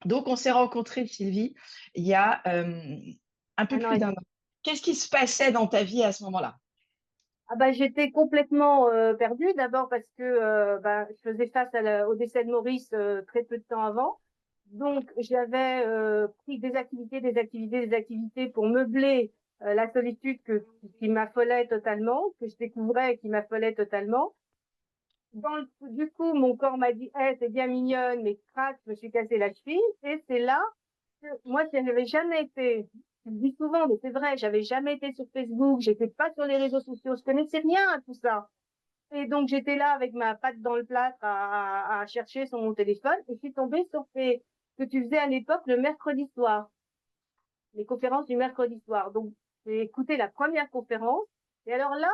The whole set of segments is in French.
Donc, on s'est rencontrés, Sylvie, il y a un peu Un an plus et d'un demi. an. Qu'est-ce qui se passait dans ta vie à ce moment-là? Ah bah, j'étais complètement perdue. D'abord parce que je faisais face au décès de Maurice très peu de temps avant. Donc, j'avais pris des activités pour meubler la solitude qui m'affolait totalement, que je découvrais et qui m'affolait totalement. Du coup, mon corps m'a dit, hey, t'es bien mignonne, mais crac, je me suis cassé la cheville. Et c'est là que moi, je n'avais jamais été, je le dis souvent, mais c'est vrai, j'avais jamais été sur Facebook, j'étais pas sur les réseaux sociaux, je connaissais rien à tout ça. Et donc, j'étais là avec ma patte dans le plâtre à chercher sur mon téléphone et je suis tombée sur ce que tu faisais à l'époque le mercredi soir, les conférences du mercredi soir. Donc, j'ai écouté la première conférence et alors là,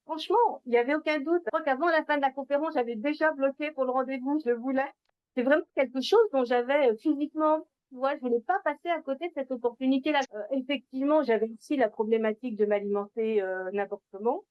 franchement, il n'y avait aucun doute. Je crois qu'avant la fin de la conférence, j'avais déjà bloqué pour le rendez-vous, je le voulais. C'est vraiment quelque chose dont j'avais physiquement, tu vois, je voulais pas passer à côté de cette opportunité-là. Effectivement, j'avais aussi la problématique de m'alimenter n'importe comment.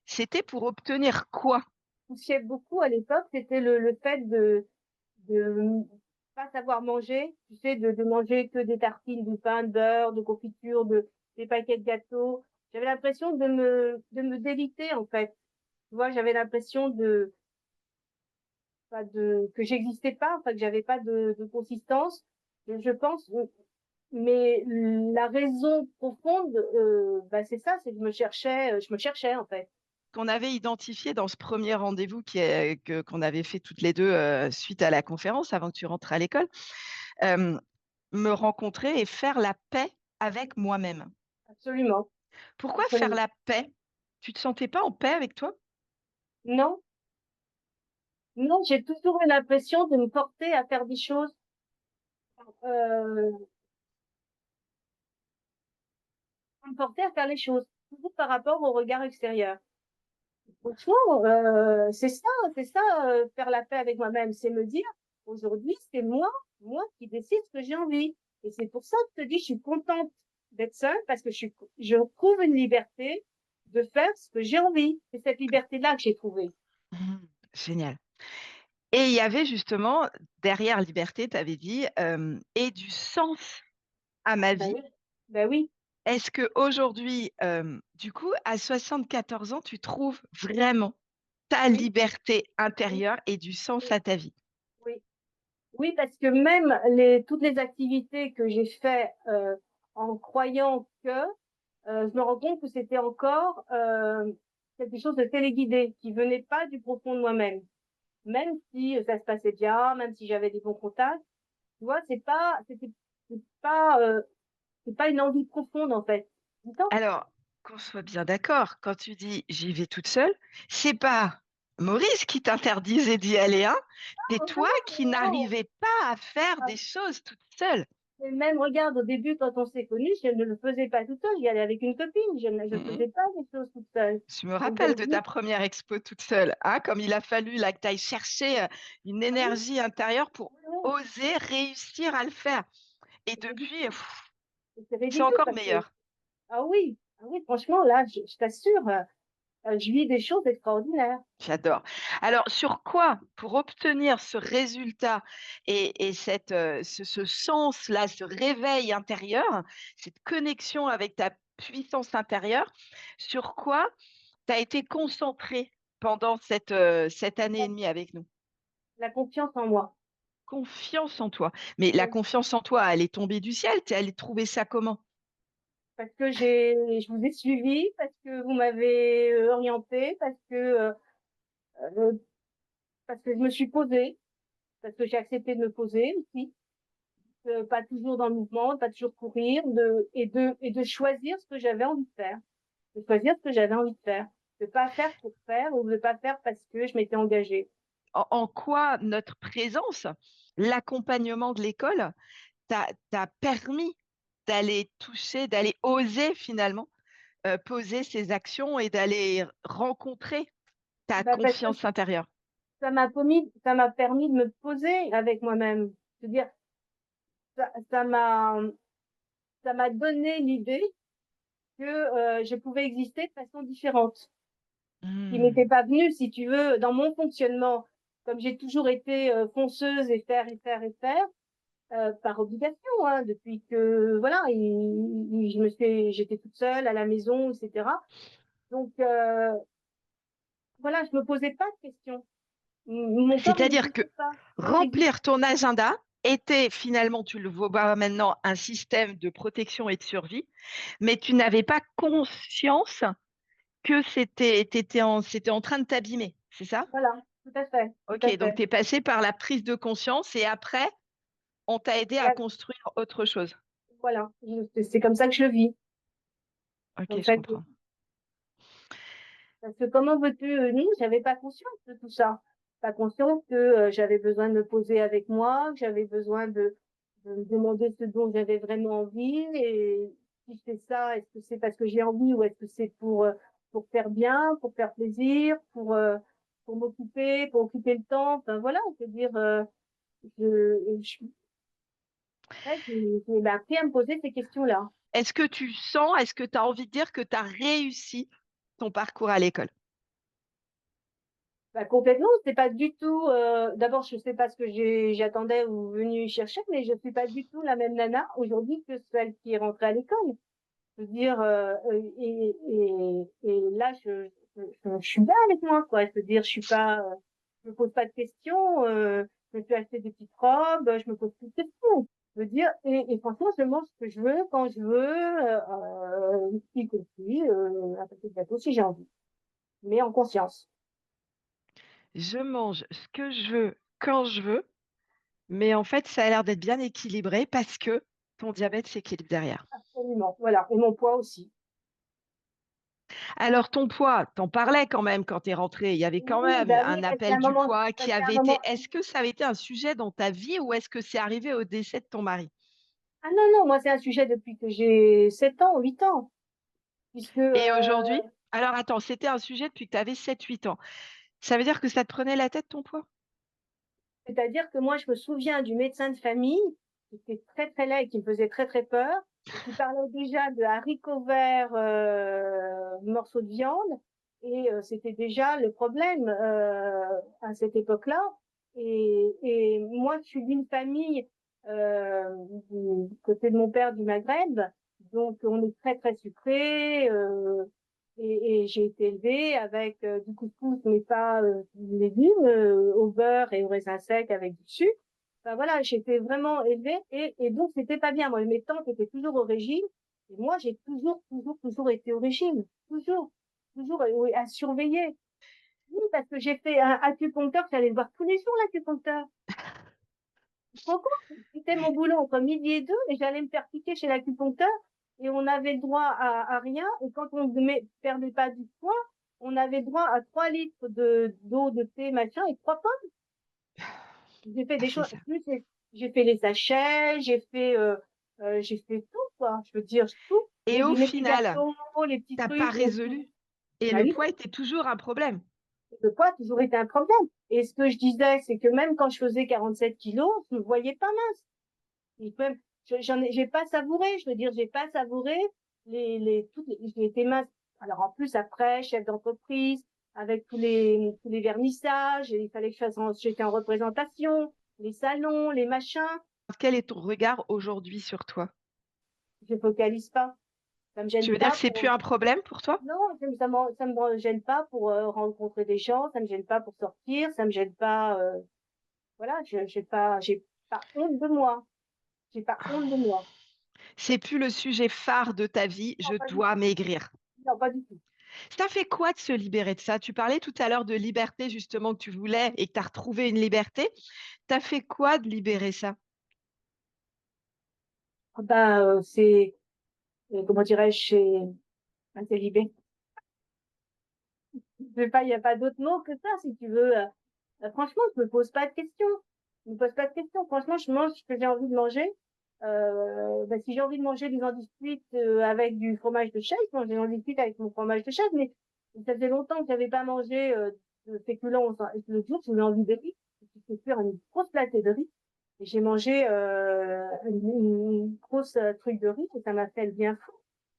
C'était pour obtenir quoi? Touchait beaucoup à l'époque, c'était le fait de pas savoir manger, tu sais, de manger que des tartines, du pain, de beurre, de confiture, des paquets de gâteaux. J'avais l'impression de me déliter, en fait. Tu vois, j'avais l'impression que j'existais pas, enfin, que j'avais pas de consistance. Je pense, mais la raison profonde, c'est ça, c'est que je me cherchais, en fait. Qu'on avait identifié dans ce premier rendez-vous qu'on avait fait toutes les deux suite à la conférence avant que tu rentres à l'école, euh, me rencontrer et faire la paix avec moi-même. Absolument. Pourquoi faire Absolument. la paix? Tu te sentais pas en paix avec toi? Non, non, j'ai toujours eu l'impression de me porter à faire des choses, euh, de me porter à faire les choses, toujours par rapport au regard extérieur. Franchement, c'est ça, faire la paix avec moi-même, c'est me dire, aujourd'hui, c'est moi qui décide ce que j'ai envie. Et c'est pour ça que je te dis, je suis contente d'être seule parce que je trouve une liberté de faire ce que j'ai envie. C'est cette liberté-là que j'ai trouvée. Mhm. Génial. Et il y avait justement, derrière liberté, tu avais dit, et du sens à ma Ben vie. oui. Ben oui. Est-ce que aujourd'hui, du coup, à 74 ans, tu trouves vraiment ta Oui. liberté Oui. intérieure et du sens à ta vie? Oui. Oui, parce que même toutes les activités que j'ai fait en croyant que, je me rends compte que c'était encore quelque chose de téléguidé, qui venait pas du profond de moi-même. Même si ça se passait bien, même si j'avais des bons contacts, tu vois, c'est pas, c'est pas une envie profonde en fait. Attends, Alors, qu'on soit bien d'accord, quand tu dis j'y vais toute seule, c'est pas Maurice qui t'interdisait d'y aller, hein, c'est toi qui non, n'arrivais pas à faire des non. choses toute seule. Et même, regarde, au début, quand on s'est connus, je ne le faisais pas toute seule. J'y allais avec une copine. Je Mhm. faisais pas les choses toute seule. Je me rappelle de ta Aujourd'hui, première expo toute seule, hein, comme il a fallu là, que tu ailles chercher une ah oui, énergie intérieure pour oui, oui. oser réussir à le faire. Et C'est depuis, ridicule. C'est c'est ridicule encore parce que, meilleur. ah oui, franchement, là, je t'assure, je vis des choses extraordinaires. J'adore. Alors, sur quoi, pour obtenir ce résultat et ce sens-là, ce réveil intérieur, cette connexion avec ta puissance intérieure, sur quoi tu as été concentré pendant cette année et La, demie avec nous? la confiance en moi. Confiance en toi. Mais la Oui. confiance en toi, elle est tombée du ciel. Tu es allé trouver ça comment? Parce que je vous ai suivi, parce que vous m'avez orienté, euh, parce que je me suis posée, parce que j'ai accepté de me poser aussi. Pas toujours dans le mouvement, pas toujours courir, et de choisir ce que j'avais envie de faire, de choisir ce que j'avais envie de faire, de pas faire pour faire ou de pas faire parce que je m'étais engagée. En quoi notre présence, l'accompagnement de l'école, t'a permis d'aller toucher, d'aller oser finalement poser ses actions et d'aller rencontrer ta Parce que confiance intérieure. ça m'a permis de me poser avec moi-même. C'est-à-dire, ça, ça m'a, ça m'a donné l'idée que je pouvais exister de façon différente, qui m'était Hmm. pas venue, si tu veux, dans mon fonctionnement, comme j'ai toujours été fonceuse et faire et faire et faire. par obligation, hein, depuis que voilà, j'étais toute seule à la maison, etc. Donc voilà, je me posais pas de questions. Mon corps, il C'est-à-dire que n'existait pas. Moi, j'existais. remplir ton agenda était finalement, tu le vois maintenant, un système de protection et de survie, mais tu n'avais pas conscience que c'était en train de t'abîmer, c'est ça? Voilà, tout à fait, tout Ok, à donc fait. tu es passé par la prise de conscience et après, on t'a aidé à Là, construire autre chose. voilà, c'est comme ça que je le vis. En Ok, je fait, comprends. parce que comment veux-tu, non, j'avais pas conscience de tout ça. Pas conscience que j'avais besoin de me poser avec moi, que j'avais besoin de me demander ce dont j'avais vraiment envie. Et si je fais ça, est-ce que c'est parce que j'ai envie ou est-ce que c'est pour faire bien, pour faire plaisir, pour m'occuper, pour occuper le temps. Enfin voilà, on peut dire, ouais, j'ai appris à me poser ces questions-là. Est-ce que tu as envie de dire que tu as réussi ton parcours à l'école? Bah, complètement, c'est pas du tout. D'abord, je sais pas ce que j'attendais ou venu chercher, mais je suis pas du tout la même nana aujourd'hui que celle qui est rentrée à l'école. Je veux dire, et là, je suis bien avec moi, quoi. Je veux dire, je suis pas, je me pose pas de questions. Je me suis acheté des petites robes, je me pose plus de questions. Je veux dire, et franchement, je mange ce que je veux quand je veux, y compris un paquet de gâteau si j'ai envie, mais en conscience. Je mange ce que je veux quand je veux, mais en fait, ça a l'air d'être bien équilibré parce que ton diabète s'équilibre derrière. Absolument. Voilà. Et mon poids aussi. Alors ton poids, t'en parlais quand même quand tu es rentrée. Il y avait quand Oui, même bah oui, un appel du poids parce qui qu'à un avait été. moment, Est-ce que ça avait été un sujet dans ta vie ou est-ce que c'est arrivé au décès de ton mari? ah non, non, moi c'est un sujet depuis que j'ai 7 ans, 8 ans, puisque, Et aujourd'hui? Alors attends, c'était un sujet depuis que tu avais 7-8 ans. Ça veut dire que ça te prenait la tête ton poids? c'est-à-dire que moi je me souviens du médecin de famille qui était très très laid et qui me faisait très très peur, et qui parlait déjà de haricots verts, morceaux de viande, et c'était déjà le problème à cette époque-là. Et moi je suis d'une famille du côté de mon père du Maghreb, donc on est très très sucré. Et j'ai été élevée avec du couscous, mais pas du légume, au beurre et au raisin sec avec du sucre. Enfin voilà, j'étais vraiment élevée et donc c'était pas bien. Moi, mes tantes étaient toujours au régime et moi, j'ai toujours été au régime. Toujours, toujours oui, à surveiller. Oui, parce que j'ai fait un acupuncteur, j'allais le voir tous les jours, l'acupuncteur. Tu te rends compte? C'était mon boulot entre midi et deux et j'allais me faire piquer chez l'acupuncteur et on avait le droit à rien. Et quand on ne perdait pas du poids, on avait droit à 3 litres d'eau, de thé, machin, et 3 pommes. J'ai fait Ah, des c'est choses. ça. Plus, j'ai fait les sachets, j'ai fait tout, quoi. Je veux dire, tout. Et au Mes petits final, gâteaux, les petits t'as pas trucs. résolu. Et Bah le oui, poids était toujours un problème. le poids a toujours été un problème. Et ce que je disais, c'est que même quand je faisais 47 kilos, je me voyais pas mince. Et même, j'ai pas savouré, je veux dire, j'ai pas savouré j'ai été mince. Alors, en plus, après, chef d'entreprise, avec tous les vernissages, et il fallait que j'étais en représentation, les salons, les machins. Quel est ton regard aujourd'hui sur toi? Je focalise pas. Ça me Tu gêne veux dire pas que c'est plus un problème pour toi? non, ça me gêne pas pour rencontrer des gens, ça me gêne pas pour sortir, ça me gêne pas, voilà, j'ai pas honte de moi. J'ai pas honte de moi. C'est plus le sujet phare de ta vie, Non, je pas du dois tout. maigrir. Non, pas du tout. Ça fait quoi de se libérer de ça? Tu parlais tout à l'heure de liberté, justement, que tu voulais et que tu as retrouvé une liberté. T'as fait quoi de libérer ça? Ben, comment dirais-je, c'est libéré. Je sais pas, il n'y a pas d'autre mot que ça, si tu veux. Franchement, je me pose pas de questions. Je me pose pas de questions. Franchement, je mange ce que j'ai envie de manger. Ben, si j'ai envie de manger du viande cuite avec du fromage de chèvre, je mange du viande cuite avec mon fromage de chèvre. Mais ça faisait longtemps que j'avais pas mangé de féculents. Enfin, et le jour, j'ai eu envie de riz. J'ai fait faire une grosse platée de riz. Et j'ai mangé une grosse truc de riz et ça m'a fait le bien fou.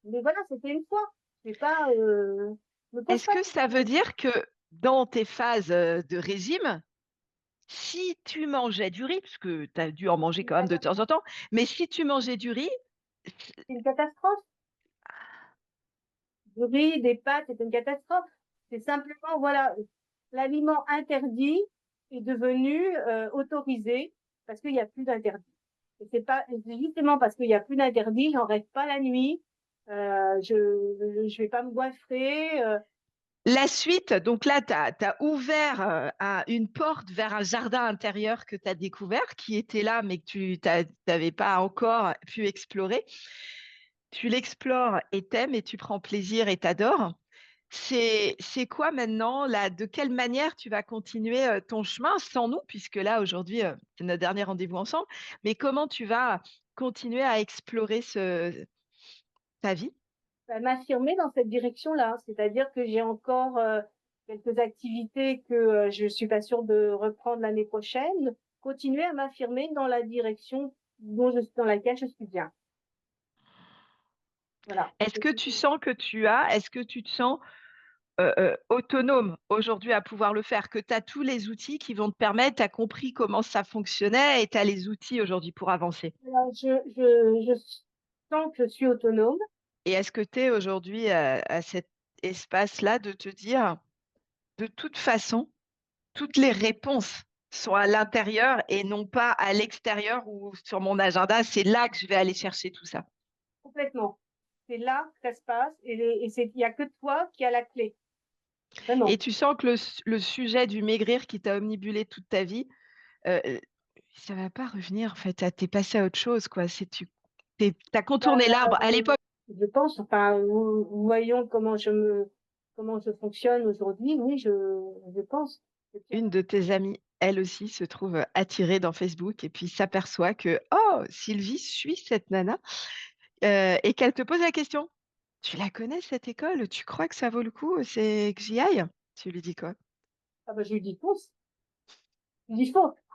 Mais voilà, c'était une fois. Je sais pas, me pose Est-ce pas de que ça veut questions. dire que dans tes phases de régime, Si tu mangeais du riz, parce que tu as dû en manger C'est une quand même de temps en catastrophe. temps, mais si tu mangeais du riz, C'est une catastrophe. Du riz, des pâtes, c'est une catastrophe. C'est simplement, voilà, l'aliment interdit est devenu autorisé parce qu'il n'y a plus d'interdit. Et c'est justement parce qu'il n'y a plus d'interdit, j'en reste pas la nuit, je vais pas me goinfrer. la suite, donc là, tu as ouvert une porte vers un jardin intérieur que tu as découvert, qui était là, mais que tu n'avais pas encore pu explorer. Tu l'explores et t'aimes et tu prends plaisir et t'adores. C'est quoi maintenant, là, de quelle manière tu vas continuer ton chemin sans nous, puisque là, aujourd'hui, c'est notre dernier rendez-vous ensemble, mais comment tu vas continuer à explorer ta vie? M'affirmer dans cette direction-là. C'est-à-dire que j'ai encore quelques activités que je suis pas sûre de reprendre l'année prochaine. Continuer à m'affirmer dans la direction dans laquelle je suis bien. Voilà. Est-ce que tu te sens autonome aujourd'hui à pouvoir le faire, que tu as tous les outils qui vont te permettre, tu as compris comment ça fonctionnait et tu as les outils aujourd'hui pour avancer? Alors, je sens que je suis autonome. Et est-ce que tu es aujourd'hui à cet espace-là de te dire: «De toute façon, toutes les réponses sont à l'intérieur et non pas à l'extérieur ou sur mon agenda, c'est là que je vais aller chercher tout ça». Complètement. C'est là que ça se passe il y a que toi qui as la clé. Et Vraiment. tu sens que le sujet du maigrir qui t'a omnibulé toute ta vie, heu, ça va pas revenir en fait, tu es passé à autre chose quoi, c'est tu tu as Bah, contourné l'arbre. À l'époque, je pense, enfin, voyons comment je fonctionne aujourd'hui. Oui, je pense. une de tes amies, elle aussi se trouve, attirée dans Facebook et puis s'aperçoit que: «Oh, Sylvie suit cette nana», et qu'elle te pose la question: «Tu la connais cette école? Tu crois que ça vaut le coup, c'est que j'y aille?» Tu lui dis quoi? Ah bah, je lui dis fonce. Je lui dis fonce.